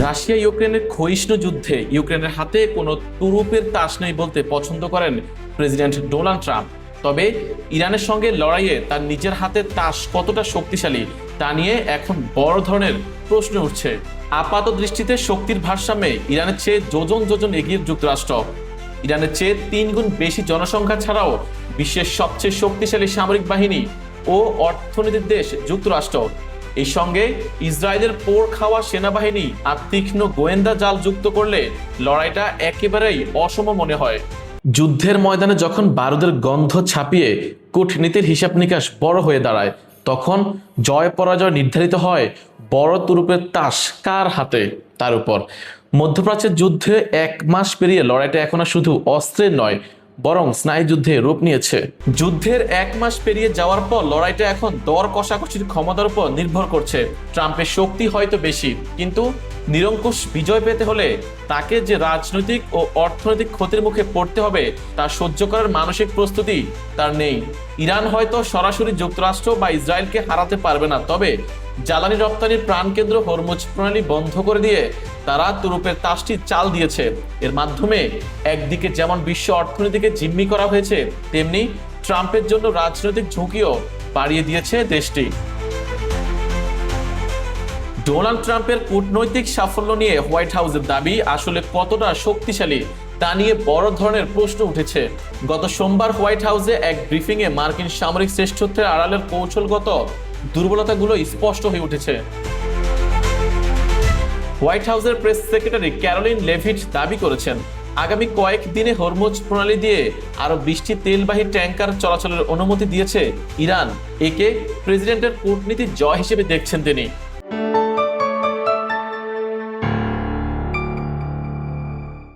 Russia ইউক্রেনের ক্ষয়িষ্ণু যুদ্ধে ইউক্রেনের হাতে কোনো তুরুপের তাস নেই বলতে পছন্দ করেন প্রেসিডেন্ট ডোনাল্ড ট্রাম্প। তবে ইরানের সঙ্গে লড়াইয়ে তার নিজের হাতে তাস কতটা শক্তিশালী তা নিয়ে এখন বড় ধরনের প্রশ্ন উঠছে। আপাত দৃষ্টিতে শক্তির ভারসাম্যে ইরানের চেয়ে যোজন যোজন এগিয়ে যুক্তরাষ্ট্র। ইরানের চেয়ে 3 গুণ বেশি জনসংখ্যা ছাড়াও বিশ্বের সবচেয়ে শক্তিশালী সামরিক বাহিনী ও অর্থনীতির দেশ যুক্তরাষ্ট্র। এই সঙ্গে ইসরায়েলের পোড় খাওয়া সেনাবাহিনী আর তীক্ষ্ণ গোয়েন্দা জাল যুক্ত করলে লড়াইটা একেবারেই অসম মনে হয়। যুদ্ধের ময়দানে যখন বারুদের গন্ধ ছাপিয়ে কূটনীতির হিসাব নিকাশ বড় হয়ে দাঁড়ায়, তখন জয় পরাজয় নির্ধারিত হয় বড় তুরুপের তাস কার হাতে তার উপর। মধ্যপ্রাচ্যের যুদ্ধে 1 মাস পেরিয়ে লড়াইটা এখন আর শুধু অস্ত্রের নয়, বরং স্নায়ুযুদ্ধে রূপ নিয়েছে। যুদ্ধের 1 মাস পেরিয়ে যাওয়ার পর লড়াইটা এখন দর কষাকষির ক্ষমতার উপর নির্ভর করছে। ট্রাম্পের শক্তি হয়তো বেশি, কিন্তু নিরঙ্কুশ বিজয় পেতে হলে তাকে যে রাজনৈতিক ও অর্থনৈতিক ক্ষতির মুখে পড়তে হবে তা সহ্য করার মানসিক প্রস্তুতি তার নেই। ইরান হয়তো সরাসরি যুক্তরাষ্ট্র বা ইসরায়েলকে হারাতে পারবে না, তবে জ্বালানি রপ্তানির প্রাণকেন্দ্র হরমুজ প্রণালী বন্ধ করে দিয়ে তারা তুরুপের তাসটি চাল দিয়েছে। এর মাধ্যমে একদিকে যেমন বিশ্ব অর্থনীতিকে জিম্মি করা হয়েছে, তেমনি ট্রাম্পের জন্য রাজনৈতিক ঝুঁকিও বাড়িয়ে দিয়েছে দেশটি। ডোনাল্ড ট্রাম্পের কূটনৈতিক সাফল্য নিয়ে হোয়াইট হাউসের দাবি আসলে কতটা শক্তিশালী তা নিয়ে বড় ধরনের প্রশ্ন উঠেছে। গত সোমবার হোয়াইট হাউসে এক ব্রিফিংয়ে মার্কিন সামরিক শ্রেষ্ঠত্বের আড়ালের কৌশলগত দুর্বলতাগুলো স্পষ্ট হয়ে উঠেছে। হোয়াইট হাউসের প্রেস সেক্রেটারি ক্যারোলিন লেভিট দাবি করেছেন, আগামী কয়েক দিনে হরমুজ প্রণালী দিয়ে আরো 20টি তেলবাহী ট্যাঙ্কার চলাচলের অনুমতি দিয়েছে ইরান। একে প্রেসিডেন্টের কূটনীতির জয় হিসেবে দেখছেন তিনি।